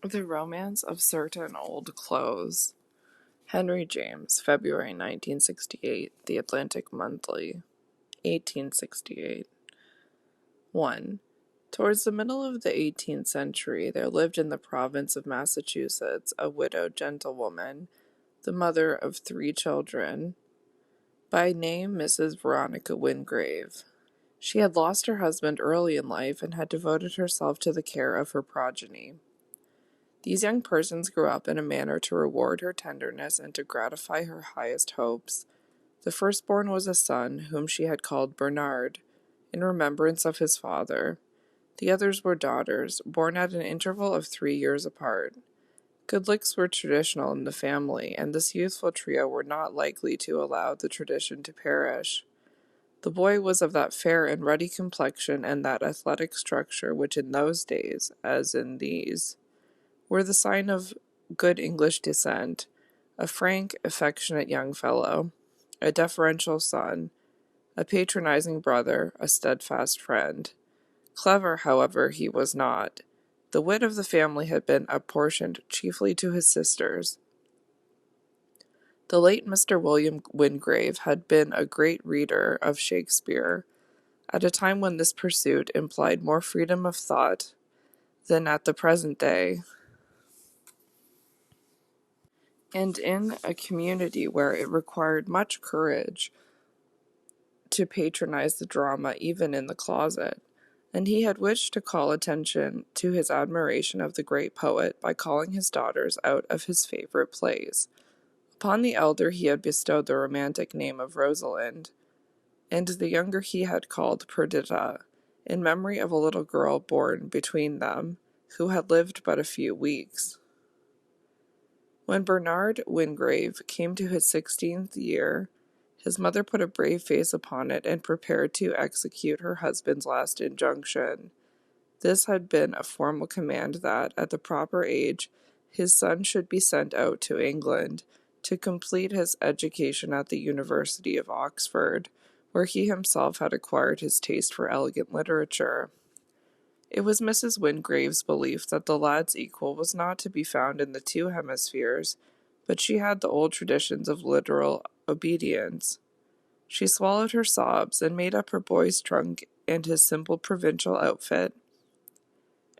The Romance of Certain Old Clothes. Henry James, February 1968, The Atlantic Monthly, 1868. 1. Towards the middle of the 18th century, there lived in the province of Massachusetts a widowed gentlewoman, the mother of 3 children, by name Mrs. Veronica Wingrave. She had lost her husband early in life and had devoted herself to the care of her progeny. These young persons grew up in a manner to reward her tenderness and to gratify her highest hopes. The firstborn was a son, whom she had called Bernard, in remembrance of his father. The others were daughters, born at an interval of 3 years apart. Good looks were traditional in the family, and this youthful trio were not likely to allow the tradition to perish. The boy was of that fair and ruddy complexion and that athletic structure which in those days, as in these, were the sign of good English descent, a frank, affectionate young fellow, a deferential son, a patronizing brother, a steadfast friend. Clever, however, he was not. The wit of the family had been apportioned chiefly to his sisters. The late Mr. William Wingrave had been a great reader of Shakespeare, at a time when this pursuit implied more freedom of thought than at the present day, and in a community where it required much courage to patronize the drama even in the closet, and he had wished to call attention to his admiration of the great poet by calling his daughters out of his favorite plays. Upon the elder he had bestowed the romantic name of Rosalind, and the younger he had called Perdita, in memory of a little girl born between them, who had lived but a few weeks. When Bernard Wingrave came to his 16th year, his mother put a brave face upon it and prepared to execute her husband's last injunction. This had been a formal command that, at the proper age, his son should be sent out to England to complete his education at the University of Oxford, where he himself had acquired his taste for elegant literature. It was Mrs. Wingrave's belief that the lad's equal was not to be found in the 2 hemispheres, but she had the old traditions of literal obedience. She swallowed her sobs and made up her boy's trunk and his simple provincial outfit,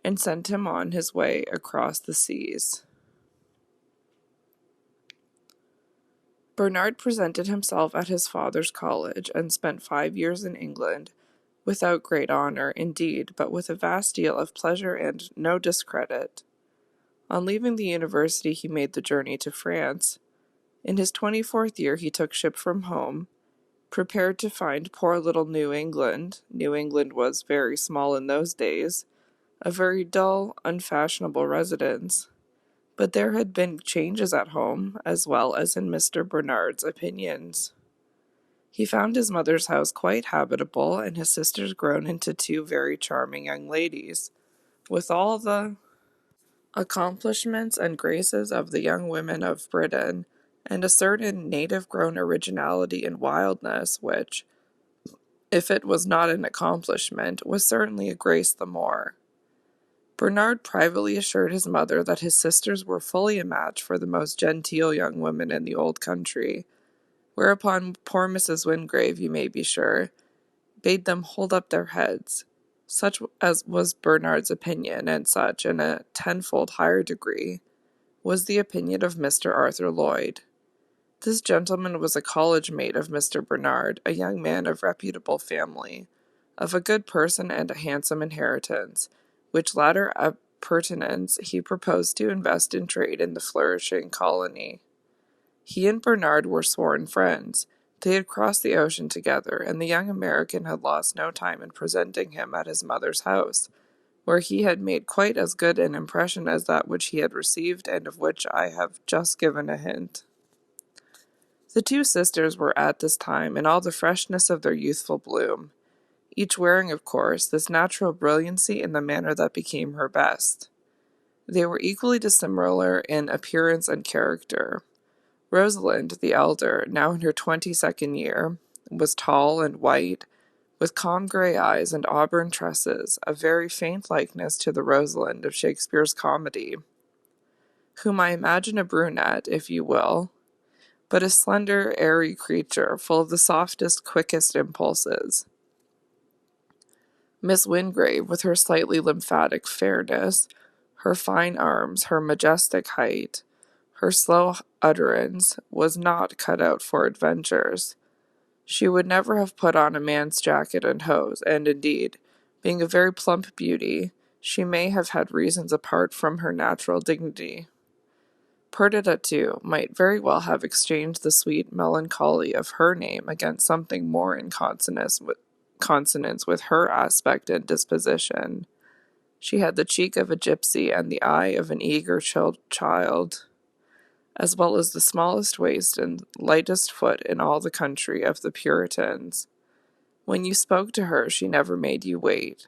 and sent him on his way across the seas. Bernard presented himself at his father's college and spent 5 years in England, without great honor, indeed, but with a vast deal of pleasure and no discredit. On leaving the university he made the journey to France. In his 24th year he took ship from home, prepared to find poor little New England was very small in those days, a very dull, unfashionable residence. But there had been changes at home, as well as in Mr. Bernard's opinions. He found his mother's house quite habitable, and his sisters grown into 2 very charming young ladies, with all the accomplishments and graces of the young women of Britain, and a certain native-grown originality and wildness, which, if it was not an accomplishment, was certainly a grace the more. Bernard privately assured his mother that his sisters were fully a match for the most genteel young women in the old country, whereupon poor Mrs. Wingrave, you may be sure, bade them hold up their heads. Such as was Bernard's opinion, and such, in a tenfold higher degree, was the opinion of Mr. Arthur Lloyd. This gentleman was a college mate of Mr. Bernard, a young man of reputable family, of a good person and a handsome inheritance, which latter appurtenance he proposed to invest in trade in the flourishing colony. He and Bernard were sworn friends. They had crossed the ocean together, and the young American had lost no time in presenting him at his mother's house, where he had made quite as good an impression as that which he had received, and of which I have just given a hint. The 2 sisters were at this time in all the freshness of their youthful bloom, each wearing, of course, this natural brilliancy in the manner that became her best. They were equally dissimilar in appearance and character. Rosalind, the elder, now in her 22nd year, was tall and white, with calm grey eyes and auburn tresses, a very faint likeness to the Rosalind of Shakespeare's comedy. whom I imagine a brunette, if you will, but a slender, airy creature full of the softest, quickest impulses. Miss Wingrave, with her slightly lymphatic fairness, her fine arms, her majestic height, her slow utterance, was not cut out for adventures. She would never have put on a man's jacket and hose, and indeed, being a very plump beauty, she may have had reasons apart from her natural dignity. Perdita, too, might very well have exchanged the sweet melancholy of her name against something more in consonance with her aspect and disposition. She had the cheek of a gypsy and the eye of an eager child, as well as the smallest waist and lightest foot in all the country of the Puritans. When you spoke to her, she never made you wait,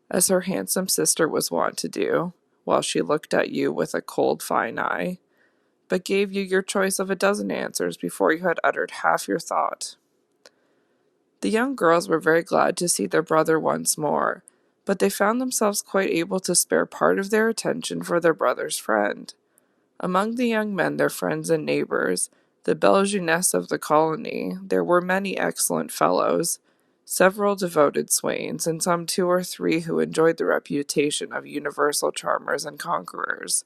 as her handsome sister was wont to do, while she looked at you with a cold, fine eye, but gave you your choice of a dozen answers before you had uttered half your thought. The young girls were very glad to see their brother once more, but they found themselves quite able to spare part of their attention for their brother's friend. Among the young men, their friends and neighbors, the belle jeunesse of the colony, there were many excellent fellows, several devoted swains, and some 2 or 3 who enjoyed the reputation of universal charmers and conquerors.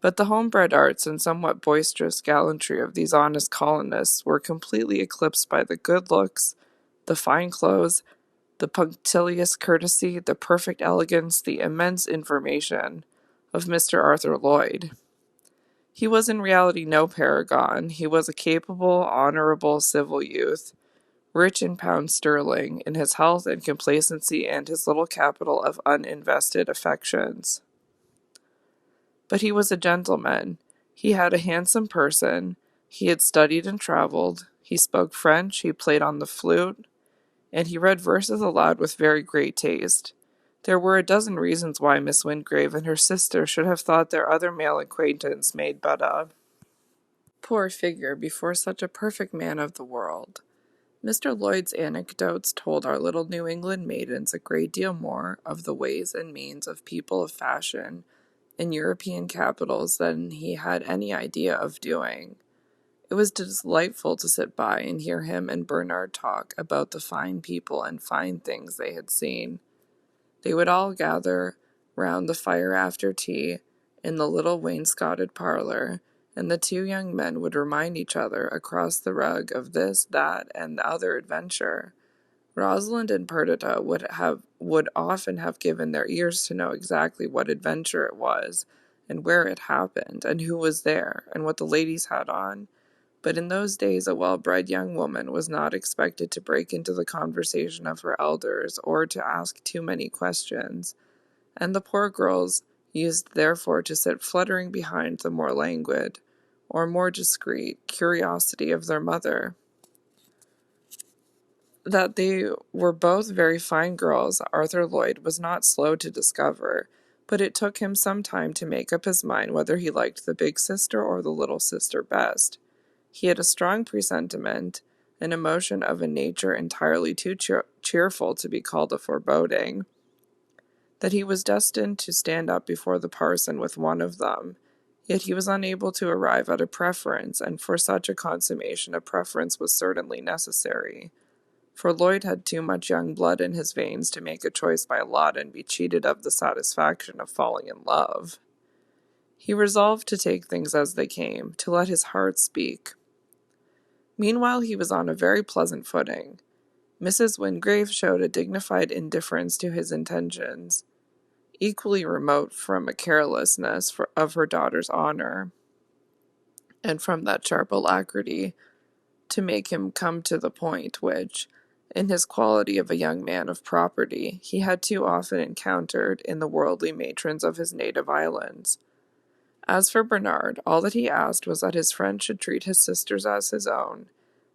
But the homebred arts and somewhat boisterous gallantry of these honest colonists were completely eclipsed by the good looks, the fine clothes, the punctilious courtesy, the perfect elegance, the immense information of Mr. Arthur Lloyd. He was in reality no paragon. He was a capable, honorable, civil youth, rich in pounds sterling, in his health and complacency and his little capital of uninvested affections. But he was a gentleman. He had a handsome person. He had studied and traveled. He spoke French. He played on the flute. And he read verses aloud with very great taste. There were a dozen reasons why Miss Wingrave and her sister should have thought their other male acquaintance made but a poor figure before such a perfect man of the world. Mr. Lloyd's anecdotes told our little New England maidens a great deal more of the ways and means of people of fashion in European capitals than he had any idea of doing. It was delightful to sit by and hear him and Bernard talk about the fine people and fine things they had seen. They would all gather round the fire after tea in the little wainscoted parlor, and the 2 young men would remind each other across the rug of this, that, and the other adventure. Rosalind and Perdita would often have given their ears to know exactly what adventure it was, and where it happened, and who was there, and what the ladies had on. But in those days a well-bred young woman was not expected to break into the conversation of her elders, or to ask too many questions, and the poor girls used therefore to sit fluttering behind the more languid, or more discreet, curiosity of their mother. That they were both very fine girls, Arthur Lloyd was not slow to discover, but it took him some time to make up his mind whether he liked the big sister or the little sister best. He had a strong presentiment, an emotion of a nature entirely too cheerful to be called a foreboding, that he was destined to stand up before the parson with one of them, yet he was unable to arrive at a preference, and for such a consummation a preference was certainly necessary, for Lloyd had too much young blood in his veins to make a choice by lot and be cheated of the satisfaction of falling in love. He resolved to take things as they came, to let his heart speak. Meanwhile he was on a very pleasant footing. Mrs. Wingrave showed a dignified indifference to his intentions, equally remote from a carelessness of her daughter's honor, and from that sharp alacrity to make him come to the point which, in his quality of a young man of property, he had too often encountered in the worldly matrons of his native islands. As for Bernard, all that he asked was that his friend should treat his sisters as his own,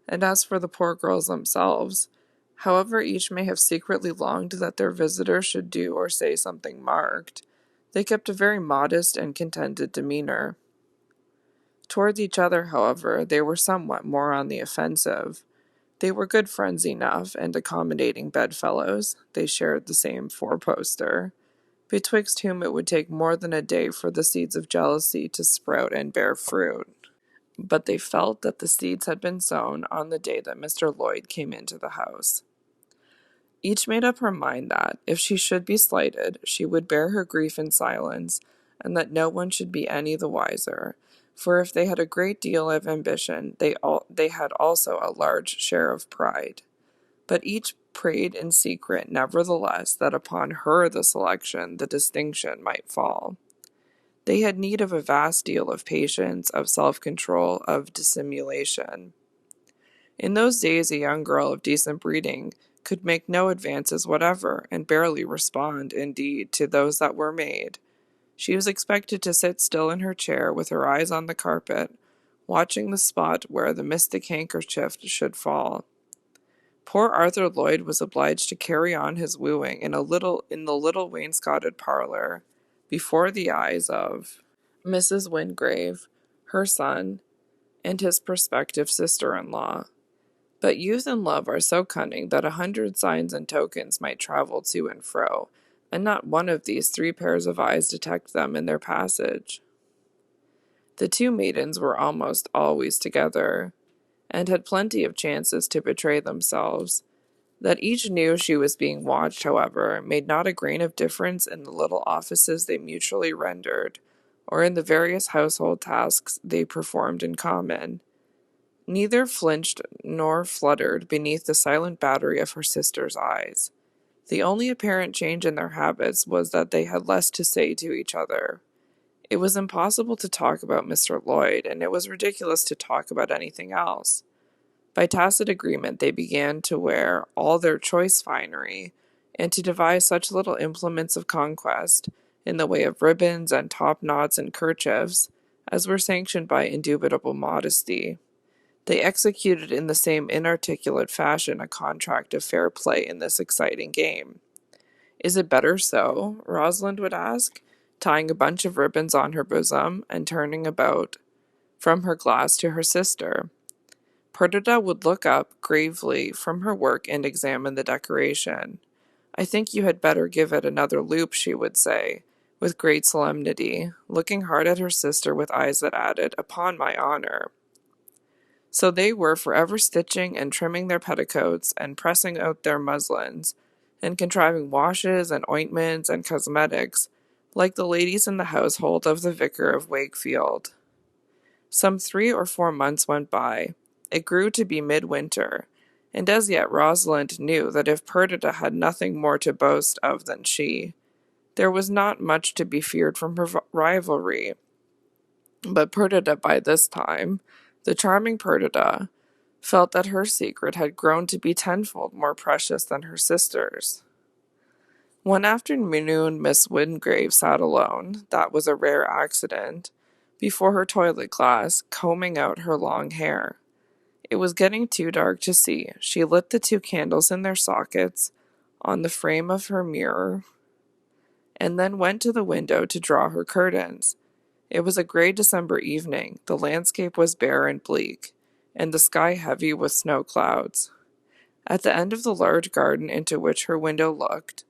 and as for the poor girls themselves, however each may have secretly longed that their visitor should do or say something marked, they kept a very modest and contented demeanor. Towards each other, however, they were somewhat more on the offensive. They were good friends enough, and accommodating bedfellows. They shared the same four-poster. betwixt whom it would take more than a day for the seeds of jealousy to sprout and bear fruit. But they felt that the seeds had been sown on the day that Mr. Lloyd came into the house. Each made up her mind that, if she should be slighted, she would bear her grief in silence, and that no one should be any the wiser. For if they had a great deal of ambition, they had also a large share of pride. But each prayed in secret, nevertheless, that upon her the selection, the distinction, might fall. They had need of a vast deal of patience, of self-control, of dissimulation. In those days a young girl of decent breeding could make no advances whatever, and barely respond, indeed, to those that were made. She was expected to sit still in her chair, with her eyes on the carpet, watching the spot where the mystic handkerchief should fall. Poor Arthur Lloyd was obliged to carry on his wooing in the little wainscoted parlor, before the eyes of Mrs. Wingrave, her son, and his prospective sister-in-law. But youth and love are so cunning that 100 signs and tokens might travel to and fro, and not one of these 3 pairs of eyes detect them in their passage. The 2 maidens were almost always together, and had plenty of chances to betray themselves. That each knew she was being watched, however, made not a grain of difference in the little offices they mutually rendered, or in the various household tasks they performed in common. Neither flinched nor fluttered beneath the silent battery of her sister's eyes. The only apparent change in their habits was that they had less to say to each other. It was impossible to talk about Mr. Lloyd, and it was ridiculous to talk about anything else. By tacit agreement they began to wear all their choice finery, and to devise such little implements of conquest, in the way of ribbons and top-knots and kerchiefs, as were sanctioned by indubitable modesty. They executed in the same inarticulate fashion a contract of fair play in this exciting game. "Is it better so?" Rosalind would ask, tying a bunch of ribbons on her bosom, and turning about from her glass to her sister. Perdita would look up gravely from her work and examine the decoration. "I think you had better give it another loop," she would say, with great solemnity, looking hard at her sister with eyes that added, "Upon my honor." So they were forever stitching and trimming their petticoats, and pressing out their muslins, and contriving washes and ointments and cosmetics, like the ladies in the household of the vicar of Wakefield. Some 3 or 4 months went by. It grew to be midwinter, and as yet Rosalind knew that if Perdita had nothing more to boast of than she, there was not much to be feared from her rivalry. But Perdita, by this time, the charming Perdita, felt that her secret had grown to be tenfold more precious than her sister's. One afternoon Miss Wingrave sat alone, that was a rare accident, before her toilet glass, combing out her long hair. It was getting too dark to see. She lit the 2 candles in their sockets on the frame of her mirror, and then went to the window to draw her curtains. It was a grey December evening. The landscape was bare and bleak, and the sky heavy with snow clouds. At the end of the large garden into which her window looked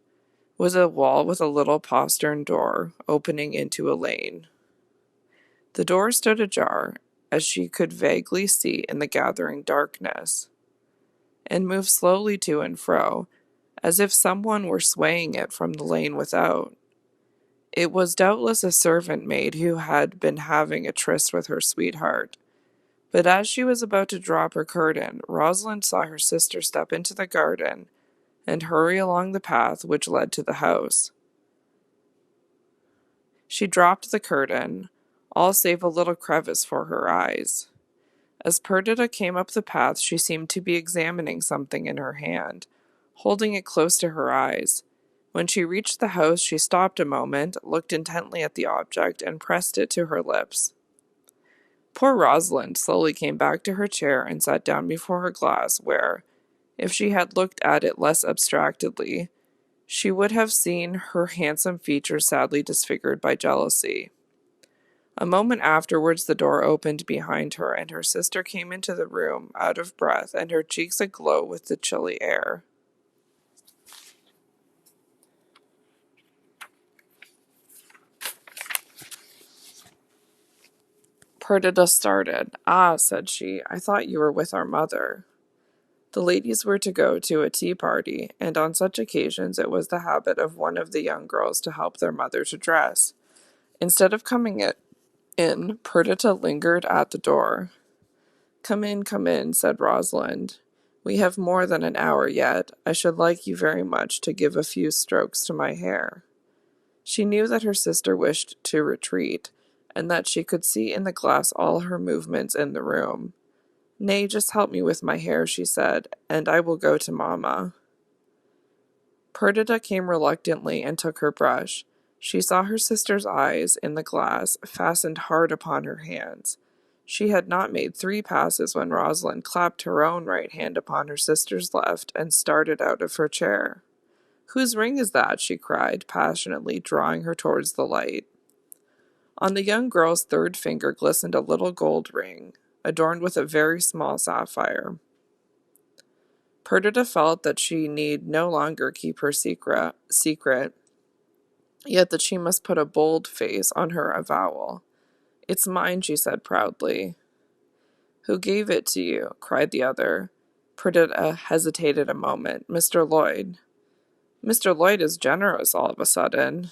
was a wall with a little postern door opening into a lane. The door stood ajar, as she could vaguely see in the gathering darkness, and moved slowly to and fro, as if someone were swaying it from the lane without. It was doubtless a servant maid who had been having a tryst with her sweetheart. But as she was about to drop her curtain, Rosalind saw her sister step into the garden and hurry along the path which led to the house. She dropped the curtain, all save a little crevice for her eyes. As Perdita came up the path, she seemed to be examining something in her hand, holding it close to her eyes. When she reached the house, she stopped a moment, looked intently at the object, and pressed it to her lips. Poor Rosalind slowly came back to her chair and sat down before her glass, where, if she had looked at it less abstractedly, she would have seen her handsome features sadly disfigured by jealousy. A moment afterwards the door opened behind her, and her sister came into the room, out of breath, and her cheeks aglow with the chilly air. Perdita started. "Ah," said she, "I thought you were with our mother." The ladies were to go to a tea party, and on such occasions it was the habit of one of the young girls to help their mother to dress. Instead of coming in, Perdita lingered at the door. Come in," said Rosalind. "We have more than an hour yet. I should like you very much to give a few strokes to my hair." She knew that her sister wished to retreat, and that she could see in the glass all her movements in the room. "Nay, just help me with my hair," she said, "and I will go to mamma." Perdita came reluctantly and took her brush. She saw her sister's eyes in the glass, fastened hard upon her hands. She had not made 3 passes when Rosalind clapped her own right hand upon her sister's left and started out of her chair. "Whose ring is that?" she cried, passionately, drawing her towards the light. On the young girl's 3rd finger glistened a little gold ring, adorned with a very small sapphire. Perdita felt that she need no longer keep her secret, yet that she must put a bold face on her avowal. "It's mine," she said proudly. "Who gave it to you?" cried the other. Perdita hesitated a moment. "Mr. Lloyd." "Mr. Lloyd is generous all of a sudden."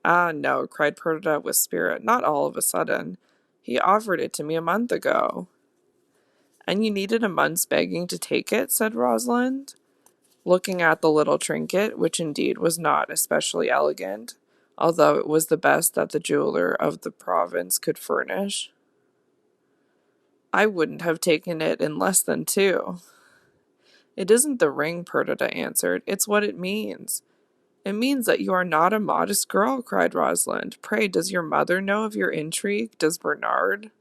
"Ah, no," cried Perdita with spirit, "not all of a sudden. He offered it to me a month ago." "And you needed a month's begging to take it?" said Rosalind, looking at the little trinket, which indeed was not especially elegant, although it was the best that the jeweler of the province could furnish. "I wouldn't have taken it in less than 2. "It isn't the ring," Perdita answered. "It's what it means." "It means that you are not a modest girl," cried Rosalind. "Pray, does your mother know of your intrigue? Does Bernard?"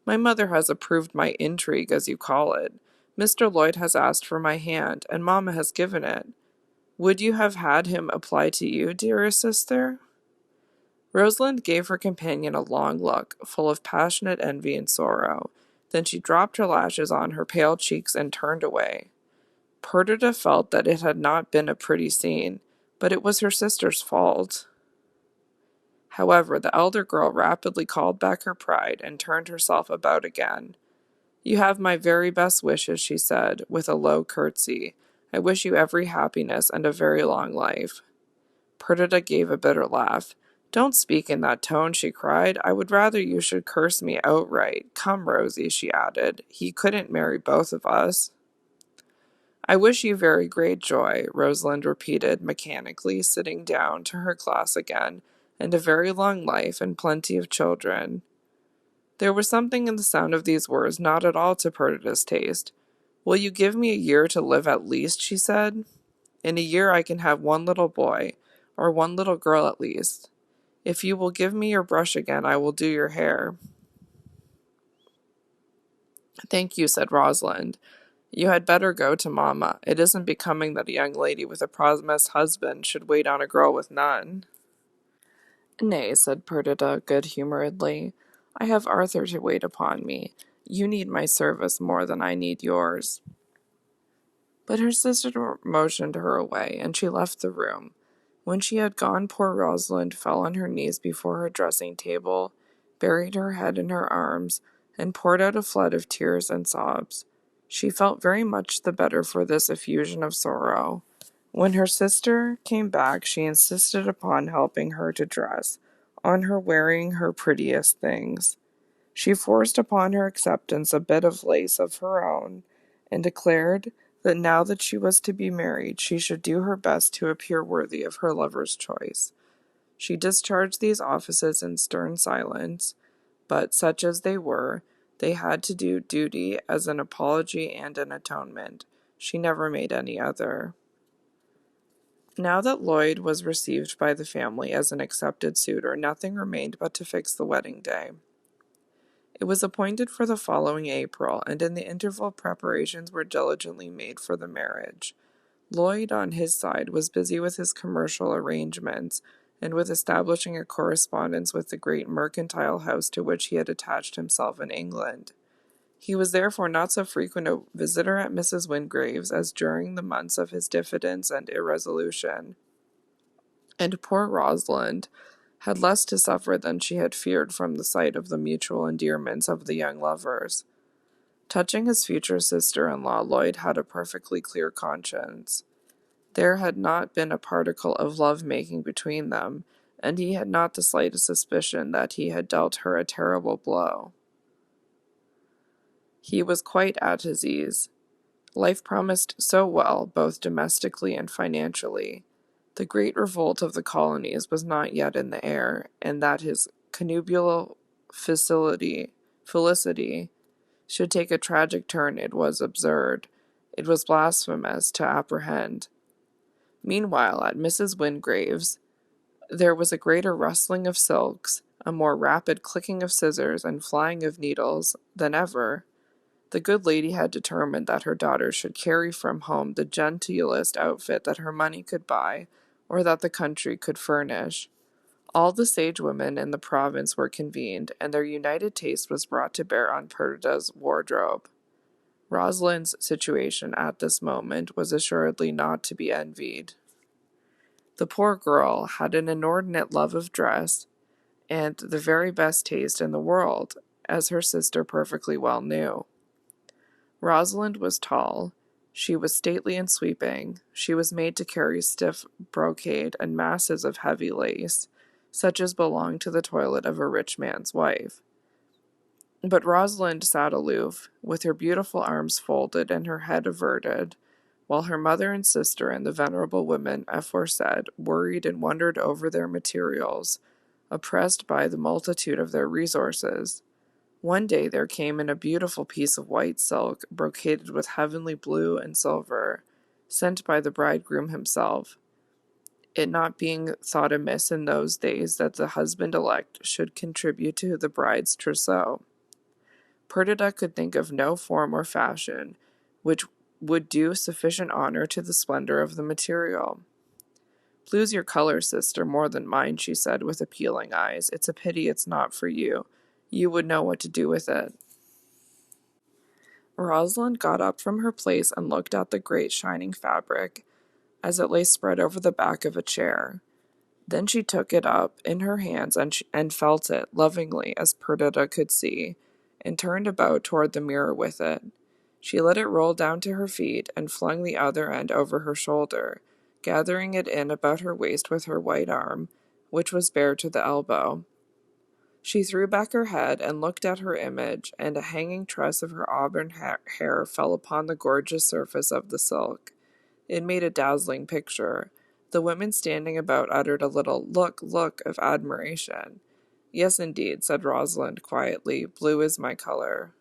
"My mother has approved my intrigue, as you call it. Mr. Lloyd has asked for my hand, and mamma has given it. Would you have had him apply to you, dearest sister?" Rosalind gave her companion a long look, full of passionate envy and sorrow. Then she dropped her lashes on her pale cheeks and turned away. Perdita felt that it had not been a pretty scene, but it was her sister's fault. However, the elder girl rapidly called back her pride and turned herself about again. "You have my very best wishes," she said, with a low curtsy. "I wish you every happiness and a very long life." Perdita gave a bitter laugh. "Don't speak in that tone," she cried. "I would rather you should curse me outright. Come, Rosie," she added, "he couldn't marry both of us." "I wish you very great joy," Rosalind repeated mechanically, sitting down to her glass again, "and a very long life and plenty of children." There was something in the sound of these words not at all to Perdita's taste. "Will you give me a year to live at least?" she said. "In a year I can have 1 little boy, or 1 little girl at least. If you will give me your brush again, I will do your hair." "Thank you," said Rosalind. "You had better go to mamma. It isn't becoming that a young lady with a promised husband should wait on a girl with none." "Nay," said Perdita good-humouredly, "I have Arthur to wait upon me. You need my service more than I need yours." But her sister motioned her away, and she left the room. When she had gone, poor Rosalind fell on her knees before her dressing-table, buried her head in her arms, and poured out a flood of tears and sobs. She felt very much the better for this effusion of sorrow. When her sister came back, she insisted upon helping her to dress, on her wearing her prettiest things. She forced upon her acceptance a bit of lace of her own, and declared that now that she was to be married, she should do her best to appear worthy of her lover's choice. She discharged these offices in stern silence, but, such as they were, they had to do duty as an apology and an atonement. She never made any other. Now that Lloyd was received by the family as an accepted suitor, nothing remained but to fix the wedding day. It was appointed for the following April, and in the interval preparations were diligently made for the marriage. Lloyd, on his side, was busy with his commercial arrangements, and with establishing a correspondence with the great mercantile house to which he had attached himself in England. He was therefore not so frequent a visitor at Mrs. Wingrave's as during the months of his diffidence and irresolution. And poor Rosalind, had less to suffer than she had feared from the sight of the mutual endearments of the young lovers. Touching his future sister-in-law, Lloyd had a perfectly clear conscience. There had not been a particle of love-making between them, and he had not the slightest suspicion that he had dealt her a terrible blow. He was quite at his ease. Life promised so well, both domestically and financially. The great revolt of the colonies was not yet in the air, and that his connubial felicity should take a tragic turn it was absurd. It was blasphemous to apprehend. Meanwhile, at Mrs. Wingrave's, there was a greater rustling of silks, a more rapid clicking of scissors and flying of needles than ever. The good lady had determined that her daughter should carry from home the genteelest outfit that her money could buy, or that the country could furnish. All the sage women in the province were convened, and their united taste was brought to bear on Perdita's wardrobe. Rosalind's situation at this moment was assuredly not to be envied. The poor girl had an inordinate love of dress, and the very best taste in the world, as her sister perfectly well knew. Rosalind was tall. She was stately and sweeping. She was made to carry stiff brocade and masses of heavy lace, such as belong to the toilet of a rich man's wife. But Rosalind sat aloof, with her beautiful arms folded and her head averted, while her mother and sister and the venerable women aforesaid worried and wondered over their materials, oppressed by the multitude of their resources. One day there came in a beautiful piece of white silk, brocaded with heavenly blue and silver, sent by the bridegroom himself, it not being thought amiss in those days that the husband-elect should contribute to the bride's trousseau. Perdita could think of no form or fashion which would do sufficient honor to the splendor of the material. "Blue's your color, sister, more than mine," she said with appealing eyes. "It's a pity it's not for you. You would know what to do with it." Rosalind got up from her place and looked at the great shining fabric as it lay spread over the back of a chair. Then she took it up in her hands and felt it, lovingly, as Perdita could see, and turned about toward the mirror with it. She let it roll down to her feet and flung the other end over her shoulder, gathering it in about her waist with her white arm, which was bare to the elbow. She threw back her head and looked at her image, and a hanging tress of her auburn hair fell upon the gorgeous surface of the silk. It made a dazzling picture. The women standing about uttered a little "look, look" of admiration. "Yes, indeed," said Rosalind quietly, "blue is my color."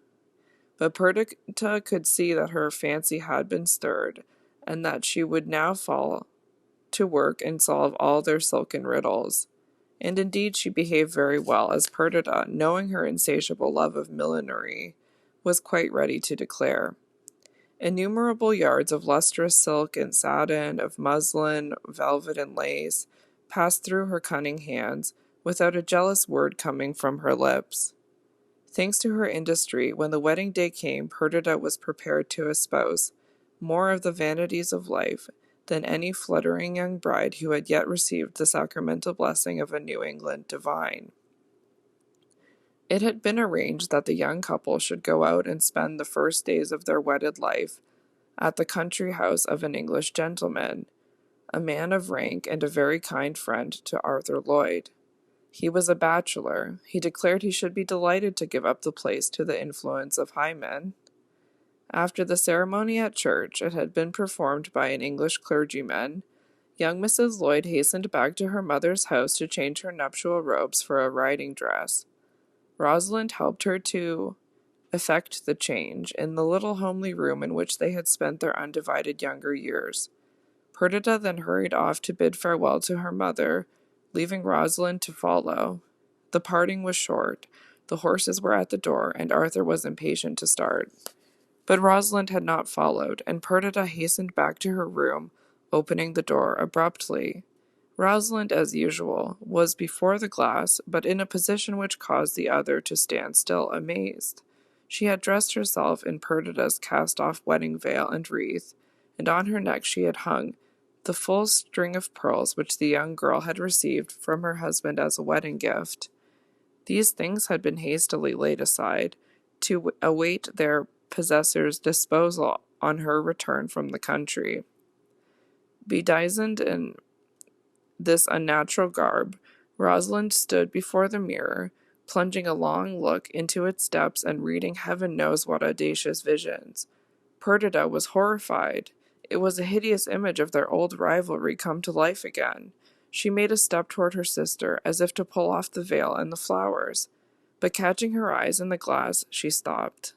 But Perdita could see that her fancy had been stirred, and that she would now fall to work and solve all their silken riddles. And indeed she behaved very well, as Perdita, knowing her insatiable love of millinery, was quite ready to declare. Innumerable yards of lustrous silk and satin, of muslin, velvet, and lace, passed through her cunning hands, without a jealous word coming from her lips. Thanks to her industry, when the wedding day came, Perdita was prepared to espouse more of the vanities of life than any fluttering young bride who had yet received the sacramental blessing of a New England divine. It had been arranged that the young couple should go out and spend the first days of their wedded life at the country house of an English gentleman, a man of rank and a very kind friend to Arthur Lloyd. He was a bachelor. He declared he should be delighted to give up the place to the influence of high men. After the ceremony at church, it had been performed by an English clergyman. Young Mrs. Lloyd hastened back to her mother's house to change her nuptial robes for a riding dress. Rosalind helped her to effect the change in the little homely room in which they had spent their undivided younger years. Perdita then hurried off to bid farewell to her mother, leaving Rosalind to follow. The parting was short. The horses were at the door, and Arthur was impatient to start. But Rosalind had not followed, and Perdita hastened back to her room, opening the door abruptly. Rosalind, as usual, was before the glass, but in a position which caused the other to stand still, amazed. She had dressed herself in Perdita's cast-off wedding veil and wreath, and on her neck she had hung the full string of pearls which the young girl had received from her husband as a wedding gift. These things had been hastily laid aside to await their possessor's disposal on her return from the country. Bedizened in this unnatural garb, Rosalind stood before the mirror, plunging a long look into its depths and reading heaven knows what audacious visions. Perdita was horrified. It was a hideous image of their old rivalry come to life again. She made a step toward her sister, as if to pull off the veil and the flowers, but catching her eyes in the glass, she stopped.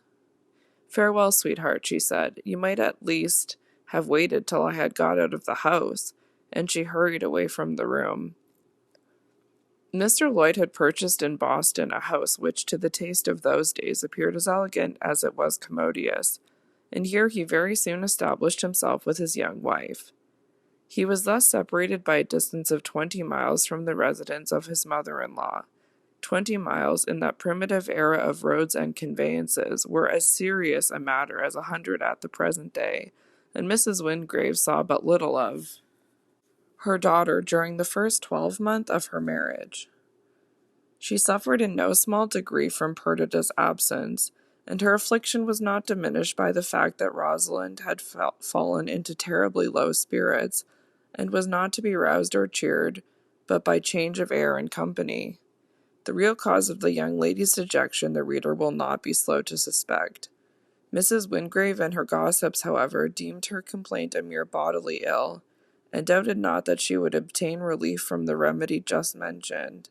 "Farewell, sweetheart," she said. "You might at least have waited till I had got out of the house," and she hurried away from the room. Mr. Lloyd had purchased in Boston a house which to the taste of those days appeared as elegant as it was commodious, and here he very soon established himself with his young wife. He was thus separated by a distance of 20 miles from the residence of his mother-in-law. 20 miles in that primitive era of roads and conveyances were as serious a matter as 100 at the present day, and Mrs. Wingrave saw but little of her daughter during the first 12 months of her marriage. She suffered in no small degree from Perdita's absence, and her affliction was not diminished by the fact that Rosalind had fallen into terribly low spirits, and was not to be roused or cheered but by change of air and company. The real cause of the young lady's dejection the reader will not be slow to suspect. Mrs. Wingrave and her gossips, however, deemed her complaint a mere bodily ill, and doubted not that she would obtain relief from the remedy just mentioned.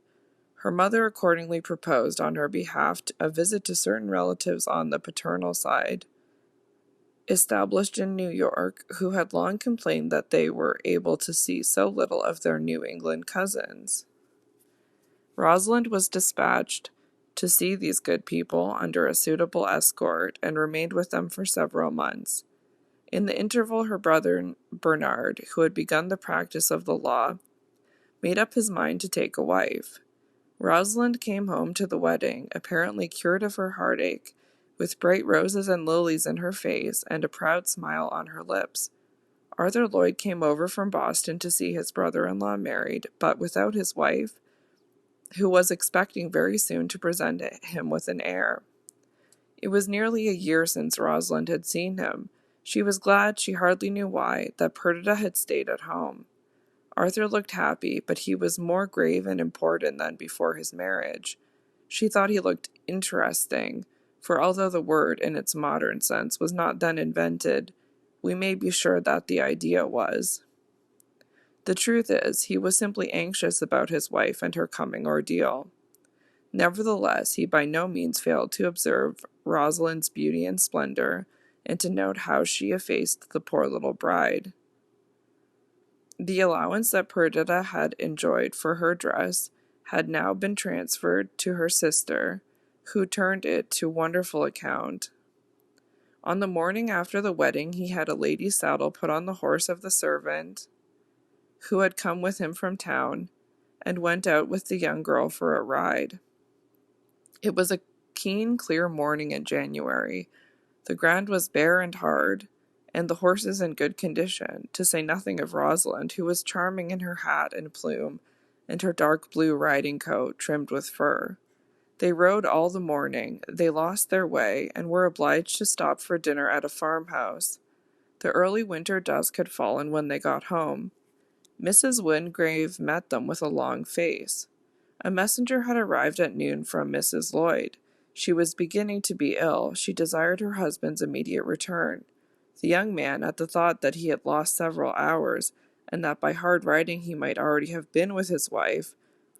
Her mother accordingly proposed on her behalf a visit to certain relatives on the paternal side, established in New York, who had long complained that they were able to see so little of their New England cousins. Rosalind was dispatched to see these good people under a suitable escort, and remained with them for several months. In the interval her brother Bernard, who had begun the practice of the law, made up his mind to take a wife. Rosalind came home to the wedding, apparently cured of her heartache, with bright roses and lilies in her face, and a proud smile on her lips. Arthur Lloyd came over from Boston to see his brother-in-law married, but without his wife, who was expecting very soon to present him with an heir. It was nearly a year since Rosalind had seen him. She was glad, she hardly knew why, that Perdita had stayed at home. Arthur looked happy, but he was more grave and important than before his marriage. She thought he looked interesting, for although the word, in its modern sense, was not then invented, we may be sure that the idea was. The truth is, he was simply anxious about his wife and her coming ordeal. Nevertheless, he by no means failed to observe Rosalind's beauty and splendor, and to note how she effaced the poor little bride. The allowance that Perdita had enjoyed for her dress had now been transferred to her sister, who turned it to wonderful account. On the morning after the wedding he had a lady's saddle put on the horse of the servant who had come with him from town, and went out with the young girl for a ride. It was a keen, clear morning in January. The ground was bare and hard, and the horses in good condition, to say nothing of Rosalind, who was charming in her hat and plume, and her dark blue riding coat trimmed with fur. They rode all the morning. They lost their way, and were obliged to stop for dinner at a farmhouse. The early winter dusk had fallen when they got home. Mrs. Wingrave met them with a long face. A messenger had arrived at noon from Mrs. Lloyd. She was beginning to be ill. She desired her husband's immediate return. The young man, at the thought that he had lost several hours, and that by hard riding he might already have been with his wife,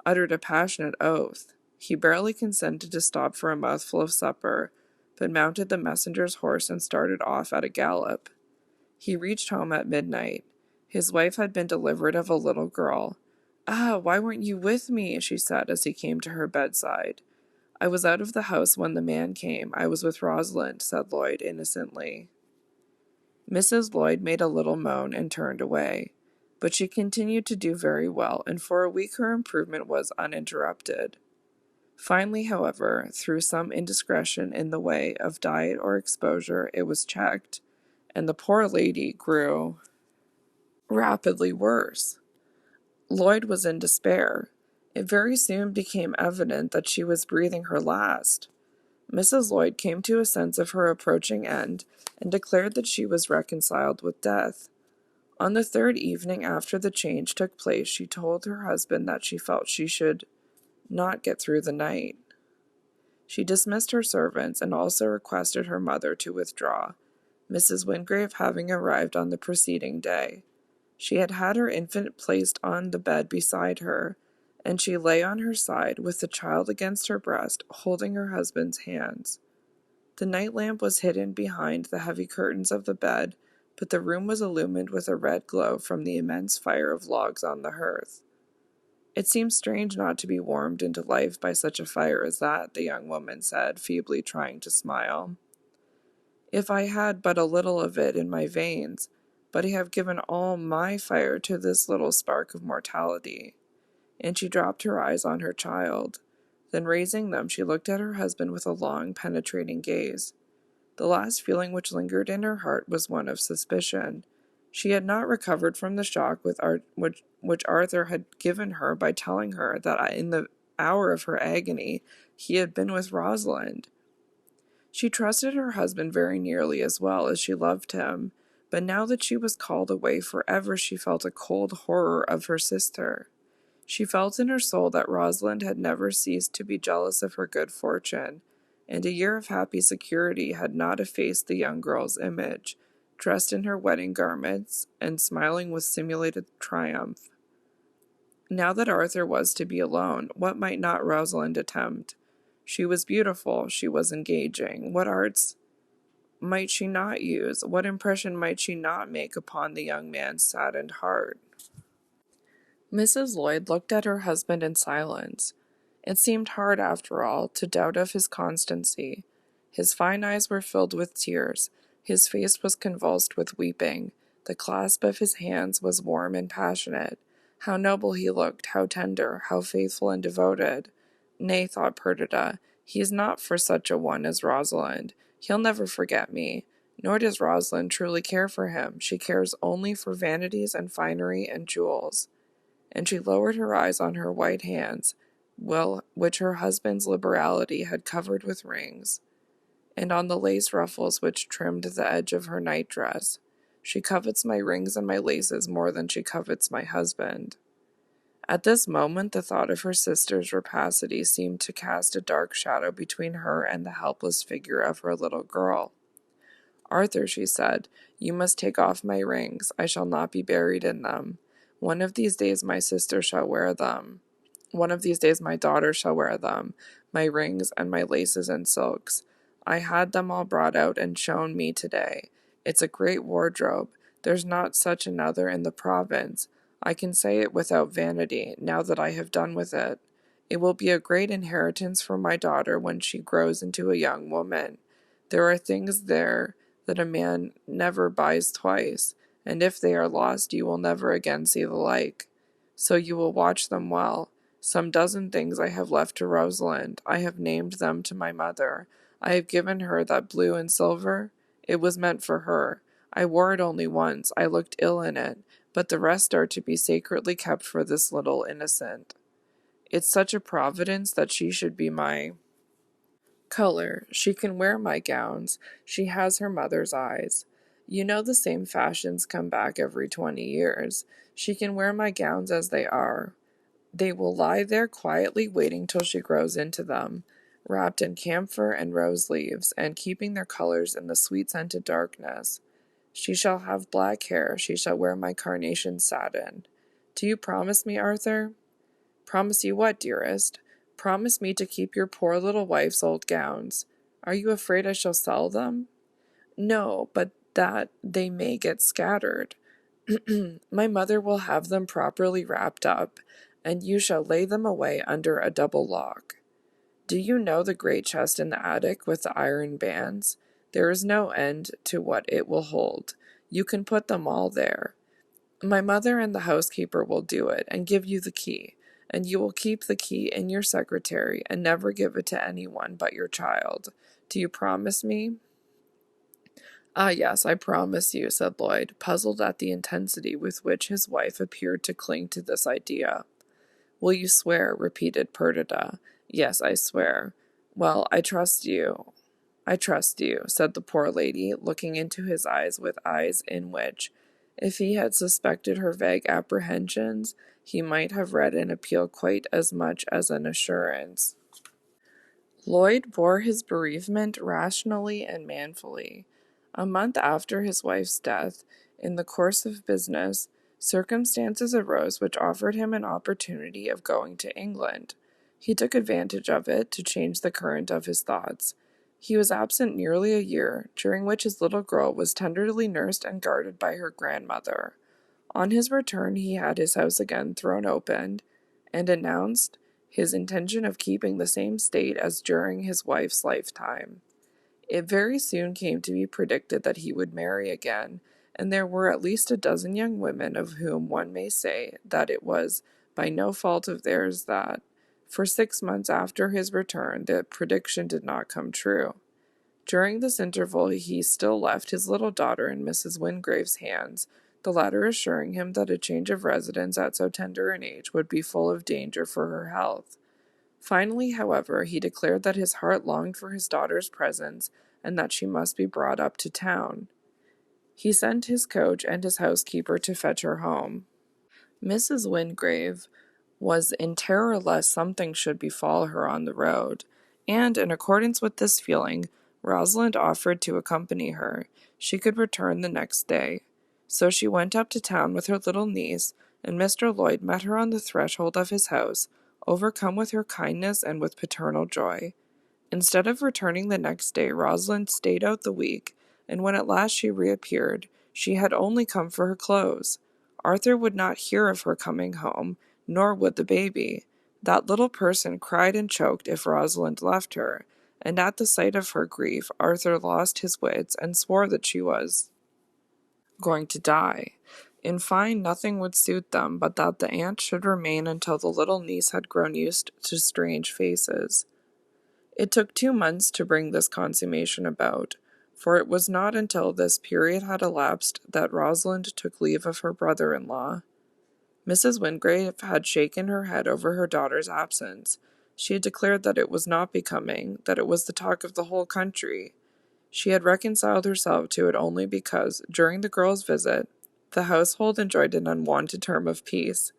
uttered a passionate oath. He barely consented to stop for a mouthful of supper, but mounted the messenger's horse and started off at a gallop. He reached home at midnight. His wife had been delivered of a little girl. "Ah, why weren't you with me?" she said as he came to her bedside. "I was out of the house when the man came. I was with Rosalind," said Lloyd innocently. Mrs. Lloyd made a little moan and turned away, but she continued to do very well, and for a week her improvement was uninterrupted. Finally, however, through some indiscretion in the way of diet or exposure, it was checked, and the poor lady grew rapidly worse. Lloyd was in despair. It very soon became evident that she was breathing her last. Mrs. Lloyd came to a sense of her approaching end and declared that she was reconciled with death. On the third evening after the change took place, she told her husband that she felt she should not get through the night. She dismissed her servants and also requested her mother to withdraw, Mrs. Wingrave having arrived on the preceding day. She had had her infant placed on the bed beside her, and she lay on her side with the child against her breast, holding her husband's hands. The night lamp was hidden behind the heavy curtains of the bed, but the room was illumined with a red glow from the immense fire of logs on the hearth. It seems strange not to be warmed into life by such a fire as that, the young woman said, feebly trying to smile. If I had but a little of it in my veins, but I have given all my fire to this little spark of mortality. And she dropped her eyes on her child. Then raising them, she looked at her husband with a long, penetrating gaze. The last feeling which lingered in her heart was one of suspicion. She had not recovered from the shock which Arthur had given her by telling her that in the hour of her agony he had been with Rosalind. She trusted her husband very nearly as well as she loved him, but now that she was called away forever, she felt a cold horror of her sister. She felt in her soul that Rosalind had never ceased to be jealous of her good fortune, and a year of happy security had not effaced the young girl's image, dressed in her wedding garments and smiling with simulated triumph. Now that Arthur was to be alone, what might not Rosalind attempt? She was beautiful, she was engaging. What arts might she not use? What impression might she not make upon the young man's saddened heart? Mrs. Lloyd looked at her husband in silence. It seemed hard, after all, to doubt of his constancy. His fine eyes were filled with tears. His face was convulsed with weeping. The clasp of his hands was warm and passionate. How noble he looked, how tender, how faithful and devoted. Nay, thought Perdita, he is not for such a one as Rosalind. He'll never forget me. Nor does Rosalind truly care for him. She cares only for vanities and finery and jewels. And she lowered her eyes on her white hands, which her husband's liberality had covered with rings, and on the lace ruffles which trimmed the edge of her nightdress. She covets my rings and my laces more than she covets my husband. At this moment, the thought of her sister's rapacity seemed to cast a dark shadow between her and the helpless figure of her little girl. Arthur, she said, you must take off my rings. I shall not be buried in them. One of these days my sister shall wear them. One of these days my daughter shall wear them, my rings and my laces and silks. I had them all brought out and shown me today. It's a great wardrobe. There's not such another in the province. I can say it without vanity, now that I have done with it. It will be a great inheritance for my daughter when she grows into a young woman. There are things there that a man never buys twice, and if they are lost you will never again see the like. So you will watch them well. Some dozen things I have left to Rosalind. I have named them to my mother. I have given her that blue and silver. It was meant for her. I wore it only once. I looked ill in it, but the rest are to be sacredly kept for this little innocent. It's such a providence that she should be my color. She can wear my gowns. She has her mother's eyes. You know the same fashions come back every 20 years. She can wear my gowns as they are. They will lie there quietly waiting till she grows into them, wrapped in camphor and rose leaves, and keeping their colors in the sweet-scented darkness. She shall have black hair. She shall wear my carnation satin. Do you promise me, Arthur? Promise you what, dearest? Promise me to keep your poor little wife's old gowns. Are you afraid I shall sell them? No, but that they may get scattered. My mother will have them properly wrapped up, and you shall lay them away under a double lock. Do you know the great chest in the attic with the iron bands? There is no end to what it will hold. You can put them all there. My mother and the housekeeper will do it, and give you the key, and you will keep the key in your secretary, and never give it to anyone but your child. Do you promise me? "Ah, yes, I promise you," said Lloyd, puzzled at the intensity with which his wife appeared to cling to this idea. "Will you swear?" repeated Perdita. "Yes, I swear." "Well, I trust you. I trust you," said the poor lady, looking into his eyes with eyes in which, if he had suspected her vague apprehensions, he might have read an appeal quite as much as an assurance. Lloyd bore his bereavement rationally and manfully. A month after his wife's death, in the course of business, circumstances arose which offered him an opportunity of going to England. He took advantage of it to change the current of his thoughts. He was absent nearly a year, during which his little girl was tenderly nursed and guarded by her grandmother. On his return he had his house again thrown open, and announced his intention of keeping the same state as during his wife's lifetime. It very soon came to be predicted that he would marry again, and there were at least a dozen young women of whom one may say that it was by no fault of theirs that, for 6 months after his return, the prediction did not come true. During this interval he still left his little daughter in Mrs. Wingrave's hands, the latter assuring him that a change of residence at so tender an age would be full of danger for her health. Finally, however, he declared that his heart longed for his daughter's presence, and that she must be brought up to town. He sent his coach and his housekeeper to fetch her home. Mrs. Wingrave was in terror lest something should befall her on the road, and, in accordance with this feeling, Rosalind offered to accompany her. She could return the next day. So she went up to town with her little niece, and Mr. Lloyd met her on the threshold of his house, overcome with her kindness and with paternal joy. Instead of returning the next day, Rosalind stayed out the week, and when at last she reappeared, she had only come for her clothes. Arthur would not hear of her coming home, nor would the baby. That little person cried and choked if Rosalind left her, and at the sight of her grief Arthur lost his wits and swore that she was going to die. In fine, nothing would suit them but that the aunt should remain until the little niece had grown used to strange faces. It took 2 months to bring this consummation about, for it was not until this period had elapsed that Rosalind took leave of her brother-in-law. Mrs. Wingrave had shaken her head over her daughter's absence. She had declared that it was not becoming, that it was the talk of the whole country. She had reconciled herself to it only because, during the girl's visit, the household enjoyed an unwonted term of peace.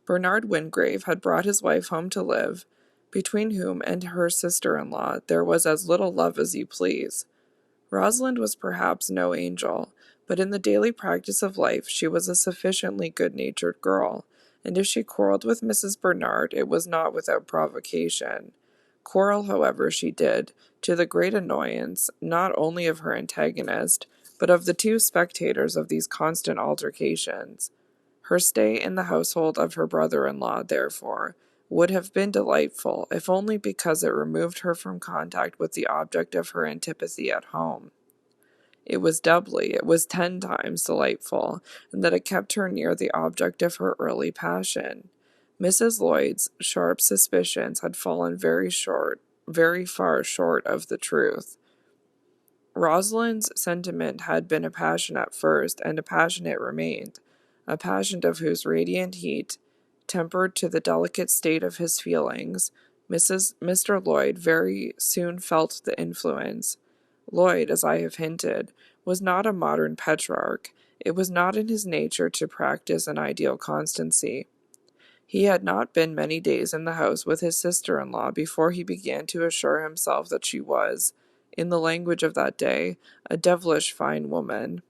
Bernard Wingrave had brought his wife home to live, between whom and her sister-in-law there was as little love as you please. Rosalind was perhaps no angel, but in the daily practice of life she was a sufficiently good-natured girl, and if she quarrelled with Mrs. Bernard it was not without provocation. Quarrel, however, she did, to the great annoyance not only of her antagonist, but of the two spectators of these constant altercations. Her stay in the household of her brother-in-law, therefore, would have been delightful, if only because it removed her from contact with the object of her antipathy at home. It was 10 times delightful, in that it kept her near the object of her early passion. Mrs. Lloyd's sharp suspicions had fallen very far short of the truth. Rosalind's sentiment had been a passion at first, and a passion it remained, a passion of whose radiant heat, tempered to the delicate state of his feelings, Mr. Lloyd very soon felt the influence. Lloyd, as I have hinted, was not a modern Petrarch. It was not in his nature to practice an ideal constancy. He had not been many days in the house with his sister-in-law before he began to assure himself that she was, in the language of that day, a devilish fine woman.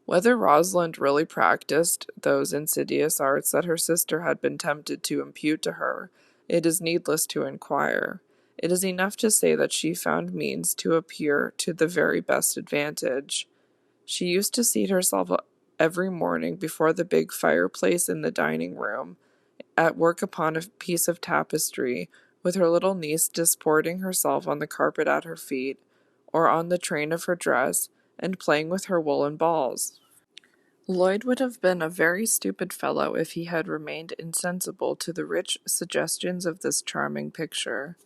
Whether Rosalind really practised those insidious arts that her sister had been tempted to impute to her, it is needless to inquire. It is enough to say that she found means to appear to the very best advantage. She used to seat herself every morning before the big fireplace in the dining-room, at work upon a piece of tapestry, with her little niece disporting herself on the carpet at her feet, or on the train of her dress, and playing with her woolen balls. Lloyd would have been a very stupid fellow if he had remained insensible to the rich suggestions of this charming picture.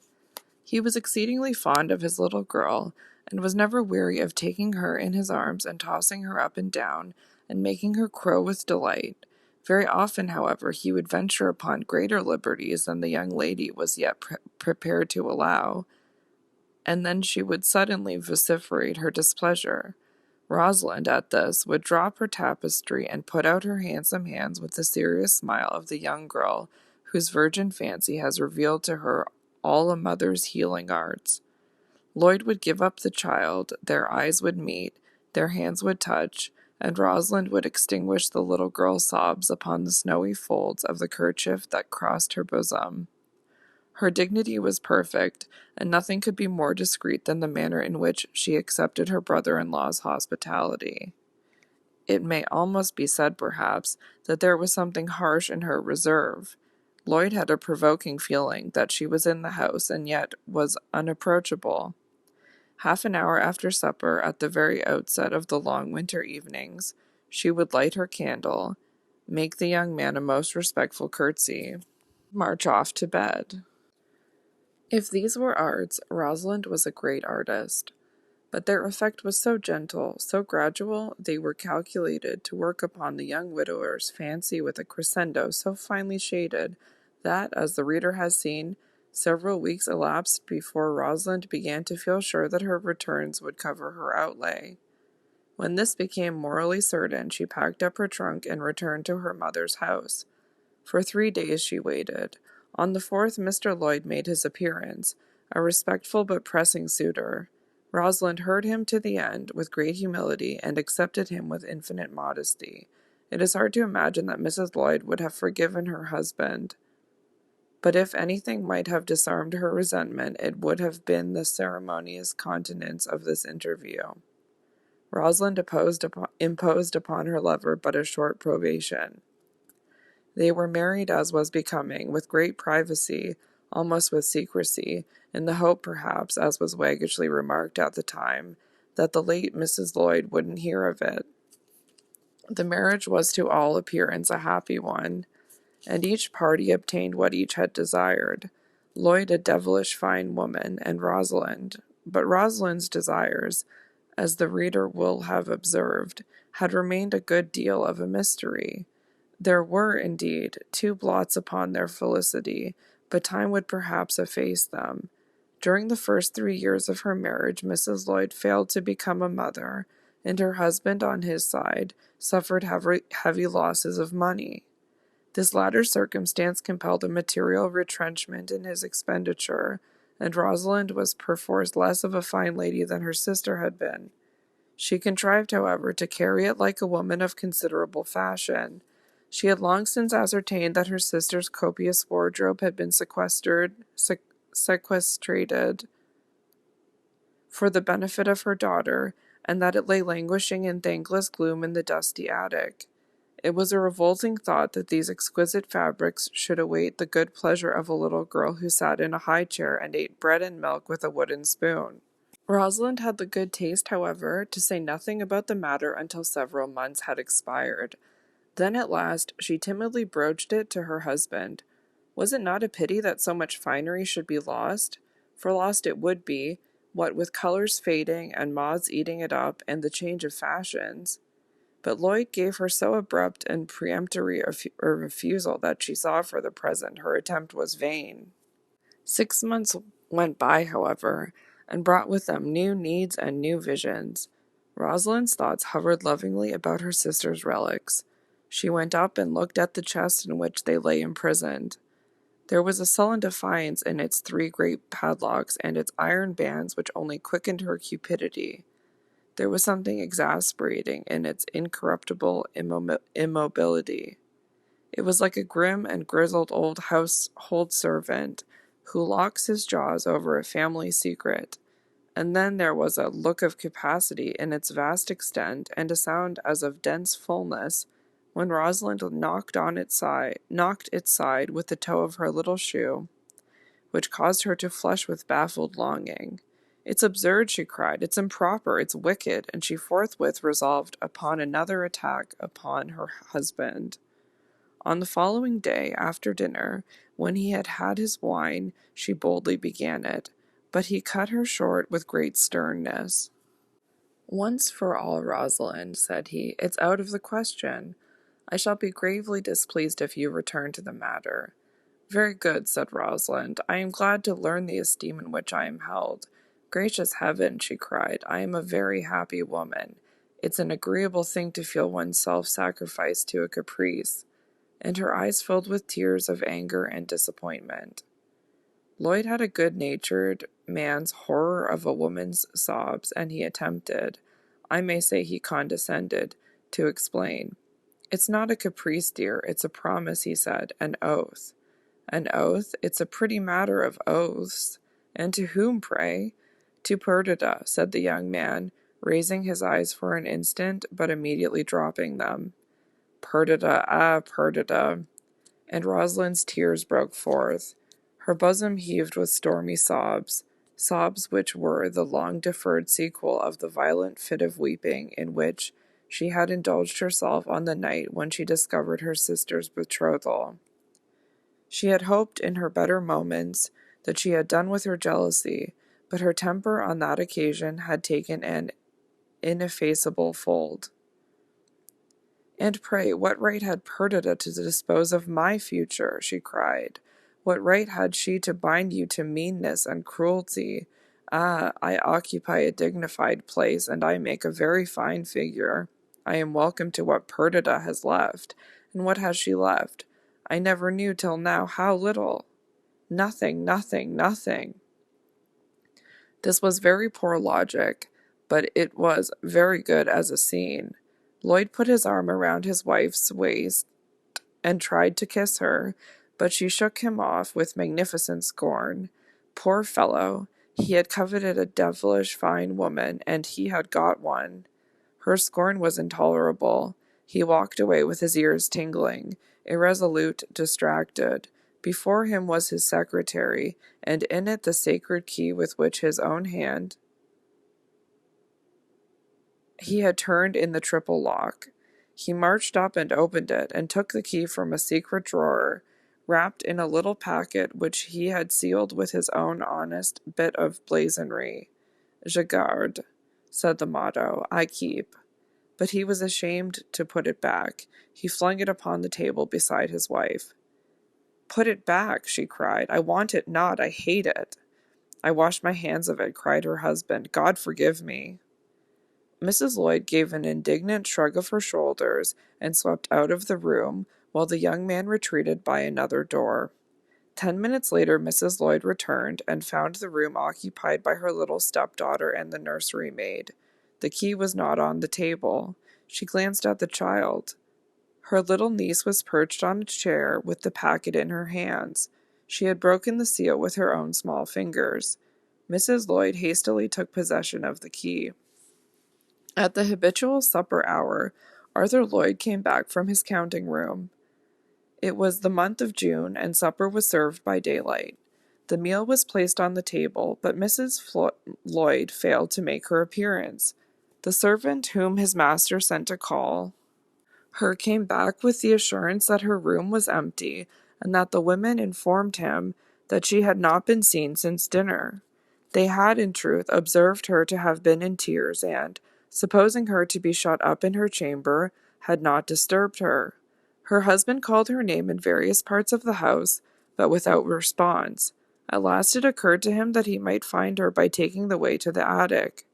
He was exceedingly fond of his little girl, and was never weary of taking her in his arms and tossing her up and down, and making her crow with delight. Very often, however, he would venture upon greater liberties than the young lady was yet prepared to allow, and then she would suddenly vociferate her displeasure. Rosalind, at this, would drop her tapestry and put out her handsome hands with the serious smile of the young girl whose virgin fancy has revealed to her all a mother's healing arts. Lloyd would give up the child, their eyes would meet, their hands would touch, and Rosalind would extinguish the little girl's sobs upon the snowy folds of the kerchief that crossed her bosom. Her dignity was perfect, and nothing could be more discreet than the manner in which she accepted her brother-in-law's hospitality. It may almost be said, perhaps, that there was something harsh in her reserve. Lloyd had a provoking feeling that she was in the house and yet was unapproachable. Half an hour after supper, at the very outset of the long winter evenings, she would light her candle, make the young man a most respectful curtsy, march off to bed. If these were arts, Rosalind was a great artist. But their effect was so gentle, so gradual, they were calculated to work upon the young widower's fancy with a crescendo so finely shaded that, as the reader has seen, several weeks elapsed before Rosalind began to feel sure that her returns would cover her outlay. When this became morally certain, she packed up her trunk and returned to her mother's house. For 3 days she waited. On the 4th, Mr. Lloyd made his appearance, a respectful but pressing suitor. Rosalind heard him to the end with great humility, and accepted him with infinite modesty. It is hard to imagine that Mrs. Lloyd would have forgiven her husband, but if anything might have disarmed her resentment, it would have been the ceremonious continence of this interview. Rosalind imposed upon her lover but a short probation. They were married as was becoming, with great privacy, almost with secrecy, in the hope, perhaps, as was waggishly remarked at the time, that the late Mrs. Lloyd wouldn't hear of it. The marriage was to all appearance a happy one, and each party obtained what each had desired. Lloyd a devilish fine woman, and but Rosalind's desires, as the reader will have observed, had remained a good deal of a mystery. There were, indeed, 2 blots upon their felicity, but time would perhaps efface them. During the first 3 years of her marriage, Mrs. Lloyd failed to become a mother, and her husband, on his side, suffered heavy losses of money. This latter circumstance compelled a material retrenchment in his expenditure, and Rosalind was perforce less of a fine lady than her sister had been. She contrived, however, to carry it like a woman of considerable fashion. She had long since ascertained that her sister's copious wardrobe had been sequestrated for the benefit of her daughter, and that it lay languishing in thankless gloom in the dusty attic. It was a revolting thought that these exquisite fabrics should await the good pleasure of a little girl who sat in a high chair and ate bread and milk with a wooden spoon. Rosalind had the good taste, however, to say nothing about the matter until several months had expired. Then at last she timidly broached it to her husband. Was it not a pity that so much finery should be lost? For lost it would be, what with colours fading, and moths eating it up, and the change of fashions. But Lloyd gave her so abrupt and peremptory a refusal that she saw for the present her attempt was vain. 6 months went by, however, and brought with them new needs and new visions. Rosalind's thoughts hovered lovingly about her sister's relics. She went up and looked at the chest in which they lay imprisoned. There was a sullen defiance in its 3 great padlocks and its iron bands which only quickened her cupidity. There was something exasperating in its incorruptible immobility. It was like a grim and grizzled old household servant who locks his jaws over a family secret. And then there was a look of capacity in its vast extent, and a sound as of dense fullness, when Rosalind knocked its side with the toe of her little shoe, which caused her to flush with baffled longing. "It's absurd," she cried, "it's improper, it's wicked," and she forthwith resolved upon another attack upon her husband. On the following day, after dinner, when he had had his wine, she boldly began it. But he cut her short with great sternness. "Once for all, Rosalind," said he, "it's out of the question. I shall be gravely displeased if you return to the matter." "Very good," said Rosalind. "I am glad to learn the esteem in which I am held." "Gracious heaven," she cried, "I am a very happy woman. It's an agreeable thing to feel one's self sacrificed to a caprice." And her eyes filled with tears of anger and disappointment. Lloyd had a good-natured man's horror of a woman's sobs, and he attempted, I may say he condescended, to explain. "It's not a caprice, dear, it's a promise," he said, "an oath." "An oath? It's a pretty matter of oaths. And to whom, pray?" "To Perdita," said the young man, raising his eyes for an instant, but immediately dropping them. "Perdita, ah, Perdita!" And Rosalind's tears broke forth. Her bosom heaved with stormy sobs, sobs which were the long-deferred sequel of the violent fit of weeping in which she had indulged herself on the night when she discovered her sister's betrothal. She had hoped in her better moments that she had done with her jealousy, but her temper on that occasion had taken an ineffaceable fold. "And pray, what right had Perdita to dispose of my future?" she cried. "What right had she to bind you to meanness and cruelty? Ah, I occupy a dignified place, and I make a very fine figure. I am welcome to what Perdita has left. And what has she left? I never knew till now how little. Nothing, nothing, nothing." This was very poor logic, but it was very good as a scene. Lloyd put his arm around his wife's waist and tried to kiss her, but she shook him off with magnificent scorn. Poor fellow, he had coveted a devilish fine woman, and he had got one. Her scorn was intolerable. He walked away with his ears tingling, irresolute, distracted. Before him was his secretary, and in it the sacred key with which his own hand he had turned in the triple lock. He marched up and opened it, and took the key from a secret drawer, wrapped in a little packet which he had sealed with his own honest bit of blazonry. "Je garde," said the motto, "I keep." But he was ashamed to put it back. He flung it upon the table beside his wife. "Put it back," she cried. "I want it not. I hate it." "I wash my hands of it," cried her husband. "God forgive me." Mrs. Lloyd gave an indignant shrug of her shoulders and swept out of the room, while the young man retreated by another door. 10 minutes later Mrs. Lloyd returned, and found the room occupied by her little stepdaughter and the nursery maid. The key was not on the table. She glanced at the child. Her little niece was perched on a chair with the packet in her hands. She had broken the seal with her own small fingers. Mrs. Lloyd hastily took possession of the key. At the habitual supper hour, Arthur Lloyd came back from his counting room. It was the month of June, and supper was served by daylight. The meal was placed on the table, but Mrs. Lloyd failed to make her appearance. The servant whom his master sent to call her came back with the assurance that her room was empty, and that the women informed him that she had not been seen since dinner. They had, in truth, observed her to have been in tears, and, supposing her to be shut up in her chamber, had not disturbed her. Her husband called her name in various parts of the house, but without response. At last it occurred to him that he might find her by taking the way to the attic.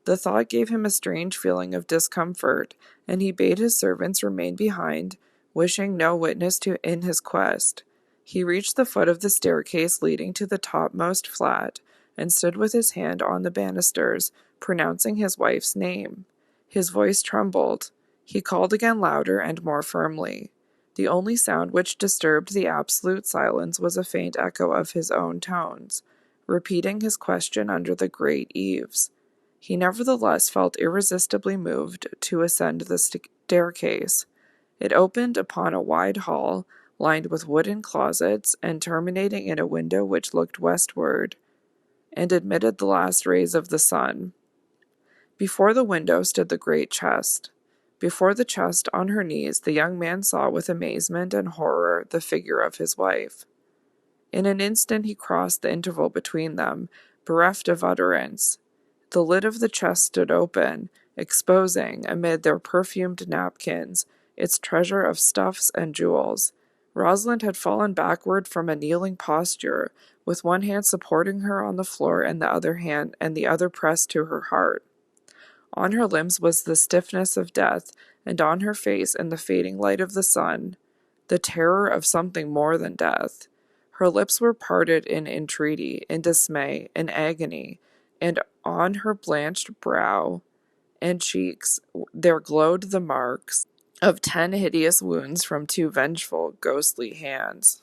The thought gave him a strange feeling of discomfort, and he bade his servants remain behind, wishing no witness in his quest. He reached the foot of the staircase leading to the topmost flat, and stood with his hand on the banisters, pronouncing his wife's name. His voice trembled. He called again louder and more firmly. The only sound which disturbed the absolute silence was a faint echo of his own tones, repeating his question under the great eaves. He nevertheless felt irresistibly moved to ascend the staircase. It opened upon a wide hall, lined with wooden closets, and terminating in a window which looked westward, and admitted the last rays of the sun. Before the window stood the great chest. Before the chest, on her knees, the young man saw with amazement and horror the figure of his wife. In an instant he crossed the interval between them, bereft of utterance. The lid of the chest stood open, exposing, amid their perfumed napkins, its treasure of stuffs and jewels. Rosalind had fallen backward from a kneeling posture, with one hand supporting her on the floor and the other pressed to her heart. On her limbs was the stiffness of death, and on her face, in the fading light of the sun, the terror of something more than death. Her lips were parted in entreaty, in dismay, in agony, and on her blanched brow and cheeks there glowed the marks of 10 hideous wounds from 2 vengeful, ghostly hands.